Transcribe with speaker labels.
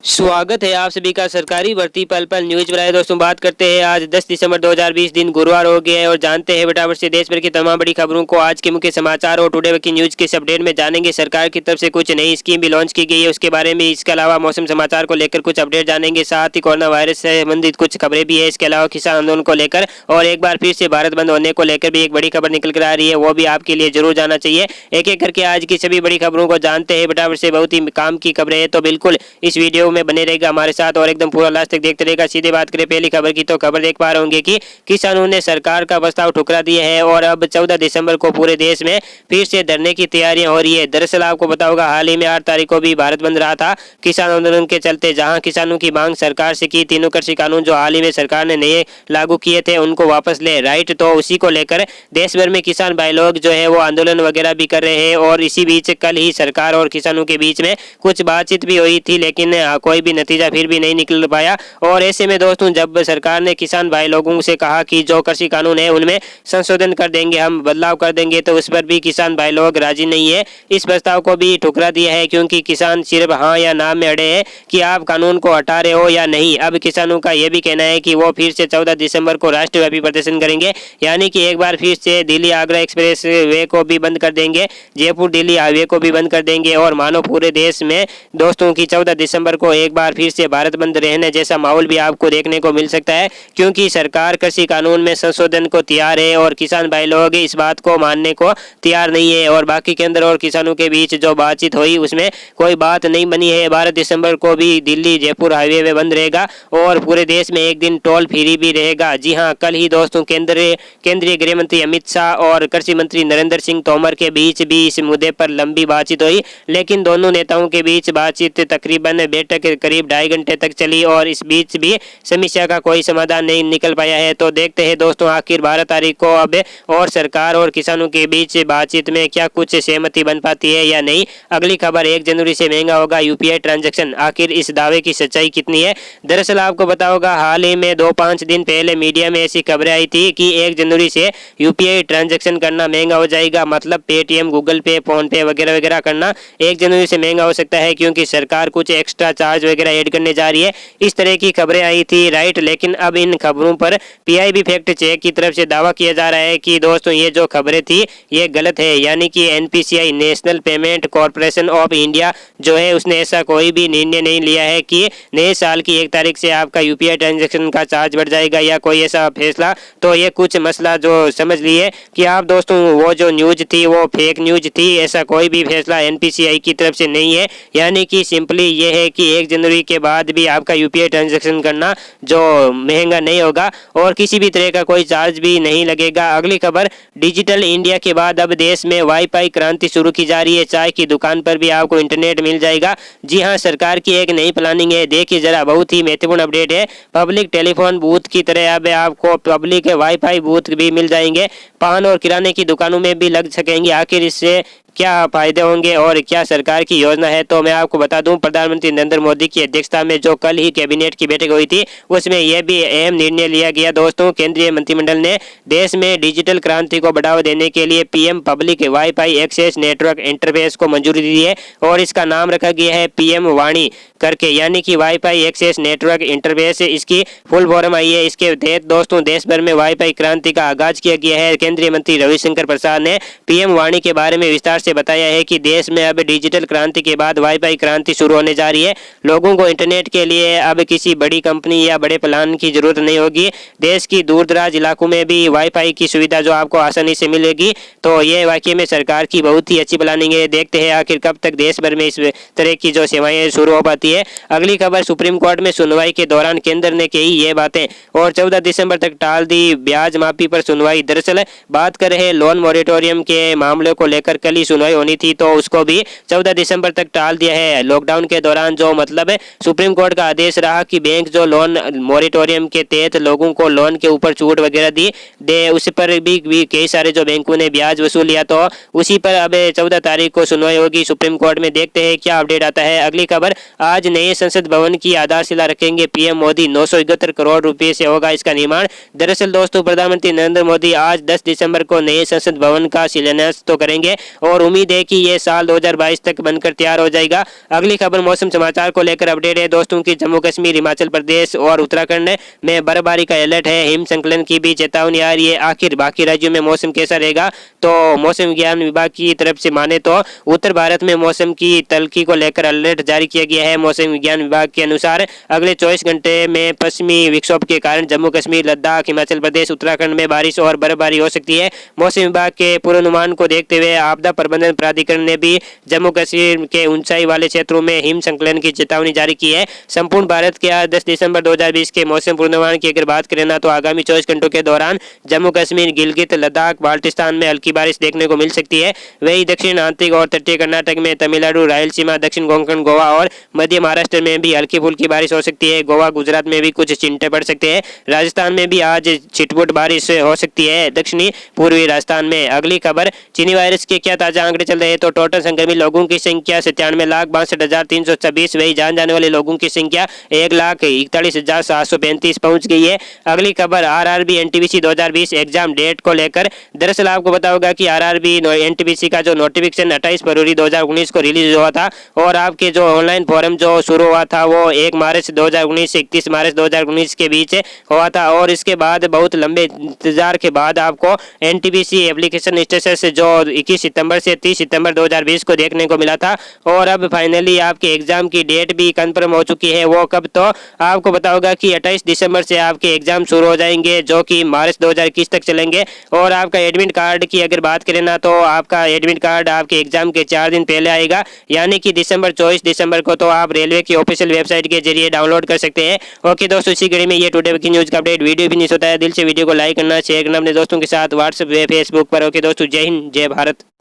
Speaker 1: स्वागत है आप सभी का सरकारी भर्ती पल पल न्यूज पर। दोस्तों बात करते हैं आज 10 दिसंबर 2020 दिन गुरुवार हो गया है और जानते हैं फटाफट से देश भर की तमाम बड़ी खबरों को। आज के मुख्य समाचार और टुडे की न्यूज के इस अपडेट में जानेंगे। सरकार की तरफ से कुछ नई स्कीम भी लॉन्च की गई है उसके बारे में। इसके अलावा मौसम समाचार को लेकर कुछ अपडेट जानेंगे। साथ ही कोरोना वायरस से संबंधित कुछ खबरें भी है। इसके अलावा किसान आंदोलन को लेकर और एक बार फिर से भारत बंद होने को लेकर भी एक बड़ी खबर निकल कर आ रही है, वो भी आपके लिए जरूर जाना चाहिए। एक एक करके आज की सभी बड़ी खबरों को जानते हैं फटाफट से। बहुत ही काम की खबरें है तो बिल्कुल इस वीडियो में बने रहेगा हमारे साथ और एकदम पूरा लास्ट तक देखते रहेगा। सीधे बात करें पहली खबर की तो खबर देख पा रहे होंगे कि किसानों ने सरकार का प्रस्ताव ठुकरा दिया है और अब 14 दिसंबर को पूरे देश में फिर से धरने की तैयारियां हो रही है। दरअसल आपको पता होगा हाल ही में 8 तारीख को भी भारत बंद रहा था किसान आंदोलन के चलते, जहां किसानों की मांग सरकार से की तीनों कृषि कानून जो हाल ही में सरकार ने नए लागू किए थे उनको वापस ले। राइट, तो उसी को लेकर देश भर में किसान भाई लोग जो है वो आंदोलन वगैरह भी कर रहे हैं और इसी बीच कल ही सरकार और किसानों के बीच में कुछ बातचीत भी हुई थी, लेकिन कोई भी नतीजा फिर भी नहीं निकल पाया। और ऐसे में दोस्तों जब सरकार ने किसान भाई लोगों से कहा कि जो कृषि कानून है उनमें संशोधन कर देंगे, हम बदलाव कर देंगे, तो उस पर भी किसान भाई लोग राजी नहीं है। इस प्रस्ताव को भी ठुकरा दिया है क्योंकि किसान सिर्फ हाँ या ना में अड़े हैं कि आप कानून को हटा रहे हो या नहीं। अब किसानों का यह भी कहना है कि वो फिर से 14 दिसंबर को राष्ट्रव्यापी प्रदर्शन करेंगे, यानी कि एक बार फिर से दिल्ली आगरा एक्सप्रेस वे को भी बंद कर देंगे, जयपुर दिल्ली हाईवे को भी बंद कर देंगे और मानो पूरे देश में दोस्तों की 14 दिसंबर को एक बार फिर से भारत बंद रहने जैसा माहौल भी आपको देखने को मिल सकता है, क्योंकि सरकार कृषि कानून में संशोधन को तैयार है और किसान भाई लोग इस बात को मानने को तैयार नहीं है। और बाकी केंद्र और किसानों के बीच जो बातचीत हुई उसमें कोई बात नहीं बनी है। 12 दिसंबर को भी दिल्ली जयपुर हाईवे वे बंद रहेगा और पूरे देश में एक दिन टोल फ्री भी रहेगा। जी हाँ, कल ही दोस्तों केंद्रीय गृह मंत्री अमित शाह और कृषि मंत्री नरेंद्र सिंह तोमर के बीच भी इस मुद्दे पर लंबी बातचीत हुई, लेकिन दोनों नेताओं के बीच बातचीत तकरीबन बैठक करीब 2.5 घंटे तक चली और इस बीच भी समस्या का कोई समाधान नहीं निकल पाया है। तो देखते हैं दोस्तों आखिर 12 तारीख को अब और सरकार और किसानों के बीच बातचीत में क्या कुछ सहमति बन पाती है या नहीं। अगली खबर 1 जनवरी से महंगा होगा यूपीआई ट्रांजैक्शन, आखिर इस दावे की सच्चाई कितनी है। दरअसल आपको पता होगा हाल ही में 2-5 दिन पहले मीडिया में ऐसी खबरें आई थी कि 1 जनवरी से यूपीआई ट्रांजैक्शन करना महंगा हो जाएगा, मतलब पेटीएम, गूगल पे, फोन पे वगैरह वगैरह करना 1 जनवरी से महंगा हो सकता है क्योंकि सरकार कुछ एक्स्ट्रा चार्ज वगैरह ऐड करने जा रही है। इस तरह की खबरें आई थी। राइट, लेकिन अब इन खबरों पर पीआईबी फैक्ट चेक की तरफ से दावा किया जा रहा है कि दोस्तों ये जो खबरें थी ये गलत है, यानी कि NPCI national payment corporation of India जो है उसने ऐसा कोई भी निर्णय नहीं लिया है कि नए साल की 1 तारीख से आपका यूपीआई ट्रांजैक्शन का चार्ज बढ़ जाएगा या कोई ऐसा फैसला। तो ये कुछ मसला जो समझ लिए कि आप दोस्तों वो जो न्यूज थी वो फेक न्यूज थी, ऐसा कोई भी फैसला एनपीसीआई की तरफ से नहीं है। यानी कि सिंपली ये है कि 1 जनवरी के बाद भी आपका यूपीआई ट्रांजैक्शन करना जो महंगा नहीं होगा और किसी भी तरह का कोई चार्ज भी नहीं लगेगा। अगली खबर, डिजिटल इंडिया के बाद अब देश में वाईफाई क्रांति शुरू की जा रही है। चाय की दुकान पर भी आपको इंटरनेट मिल जाएगा। जी हाँ, सरकार की एक नई प्लानिंग है। देखिए जरा, बहुत ही महत्वपूर्ण अपडेट है। पब्लिक टेलीफोन बूथ की तरह अब आपको पब्लिक वाईफाई बूथ भी मिल जाएंगे, पान और किराने की दुकानों में भी लग सकेंगे। आखिर इससे क्या फायदे होंगे और क्या सरकार की योजना है, तो मैं आपको बता दूं प्रधानमंत्री नरेंद्र मोदी की अध्यक्षता में जो कल ही कैबिनेट की बैठक हुई थी उसमें यह भी अहम निर्णय लिया गया। दोस्तों केंद्रीय मंत्रिमंडल ने देश में डिजिटल क्रांति को बढ़ावा देने के लिए PM public WiFi access network interface को मंजूरी दी है और इसका नाम रखा गया है पीएम वाणी करके, यानी कि वाईफाई एक्सेस नेटवर्क इंटरफेस इसकी फुल फॉर्म आई है। इसके तहत दोस्तों देश भर में वाईफाई क्रांति का आगाज किया गया है। केंद्रीय मंत्री रविशंकर प्रसाद ने पीएम वाणी के बारे में विस्तार से बताया है कि देश में अब डिजिटल क्रांति के बाद वाईफाई क्रांति शुरू होने जा रही है। लोगों को इंटरनेट के लिए अब किसी बड़ी कंपनी या बड़े प्लान की जरूरत नहीं होगी। देश की दूर दराज इलाकों में भी वाईफाई की सुविधा जो आपको आसानी से मिलेगी। तो ये वाकई में सरकार की बहुत ही अच्छी प्लानिंग है। देखते हैं आखिर कब तक देश भर में इस तरह की जो सेवाएं शुरू हो पाती है। अगली खबर, सुप्रीम कोर्ट में सुनवाई के दौरान केंद्र ने कही ये बातें और 14 दिसंबर तक टाल दी ब्याज माफी पर सुनवाई। दरअसल बात कर रहे लोन मॉरेटोरियम के मामले को लेकर कल ही सुनवाई होनी थी तो उसको भी 14 दिसंबर तक टाल दिया है। लॉकडाउन के दौरान जो मतलब सुप्रीम कोर्ट का आदेश रहा कि बैंक जो लोन मॉरेटोरियम के तहत लोगों को लोन के ऊपर छूट वगैरह दे उस पर भी कई सारे जो बैंकों ने ब्याज वसूल लिया, तो उसी पर अब 14 तारीख को सुनवाई होगी सुप्रीम कोर्ट में। देखते हैं क्या अपडेट आता है। अगली खबर, आज नए संसद भवन की आधारशिला रखेंगे पीएम मोदी, 971 करोड़ रुपए से होगा इसका निर्माण। दरअसल दोस्तों प्रधानमंत्री नरेंद्र मोदी आज 10 दिसंबर को नए संसद भवन का शिलान्यास तो करेंगे और उम्मीद है कि ये साल 2022 तक बनकर तैयार हो जाएगा। अगली खबर मौसम समाचार को लेकर अपडेट है दोस्तों की जम्मू कश्मीर, हिमाचल प्रदेश और उत्तराखंड में बर्फबारी का अलर्ट है। हिमस्खलन की भी चेतावनी आ रही है। आखिर बाकी राज्यों में मौसम कैसा रहेगा? तो मौसम विज्ञान विभाग की तरफ से माने तो उत्तर भारत में मौसम की तल्खी को लेकर अलर्ट जारी किया गया है। मौसम विज्ञान विभाग के अनुसार अगले 24 घंटे में पश्चिमी विक्षोभ के कारण जम्मू कश्मीर, लद्दाख, हिमाचल प्रदेश, उत्तराखंड में बारिश और बर्फबारी हो सकती है। मौसम विभाग के पूर्वानुमान को देखते हुए आपदा प्रबंधन प्राधिकरण ने भी जम्मू कश्मीर के ऊंचाई वाले क्षेत्रों में हिमस्खलन की चेतावनी जारी की है। संपूर्ण भारत के 10 दिसंबर 2020 के मौसम पूर्वानुमान की अगर बात करें ना तो आगामी 24 घंटों के दौरान जम्मू कश्मीर, गिलगित, लद्दाख, बाल्टिस्तान में हल्की बारिश देखने को मिल सकती है। वही दक्षिण आंतरिक और तटीय कर्नाटक में, तमिलनाडु, रायलसीमा, दक्षिण कोंकण, गोवा और मध्य महाराष्ट्र में भी हल्की फुल्की बारिश हो सकती है। गोवा, गुजरात में भी कुछ छींटे पड़ सकते हैं। राजस्थान में भी आज छिटपुट बारिश हो सकती है। दक्षिणी पूर्वी राजस्थान में। अगली खबर, चीनी वायरस के क्या ताजा आंकड़े चल रहे हैं? तो टोटल संक्रमित लोगों की संख्या 97,62,326। वही जान जाने वाले लोगों की संख्या 1,41,735 पहुंच गई है। अगली खबर, आरआरबी एनटीपीसी 2020 एग्जाम डेट को लेकर। दरअसल आपको पता होगा कि आरआरबी एनटीपीसी का जो नोटिफिकेशन 28 फरवरी 2019 को रिलीज हुआ था और आपके जो ऑनलाइन फॉर्म जो शुरू हुआ था वो 1 मार्च 2019 से 31 मार्च 2019 के बीच हुआ था और इसके बाद बहुत लंबे इंतजार के बाद आपको एनटीपीसी एप्लीकेशन स्टेटस जो 21 सितंबर से 30 सितंबर 2020 को देखने को मिला था और अब फाइनली आपके एग्जाम की डेट भी कंफर्म हो चुकी है। वो कब? तो आपको पता होगा कि 28 दिसंबर से आपके एग्जाम शुरू हो जाएंगे जो कि मार्च 2021 तक चलेंगे। और आपका एडमिट कार्ड की अगर बात करें ना तो आपका एडमिट कार्ड आपके एग्जाम के 4 दिन पहले आएगा, यानी कि 24 दिसंबर को तो आप रेलवे की ऑफिशियल वेबसाइट के जरिए डाउनलोड कर सकते हैं। ओके दोस्तों, इसी घड़ी में ये टुडे की न्यूज का अपडेट वीडियो फिनिश होता है। दिल से वीडियो को लाइक करना, शेयर करना अपने दोस्तों के साथ व्हाट्सएप, फेसबुक पर। ओके दोस्तों, जय हिंद, जय भारत।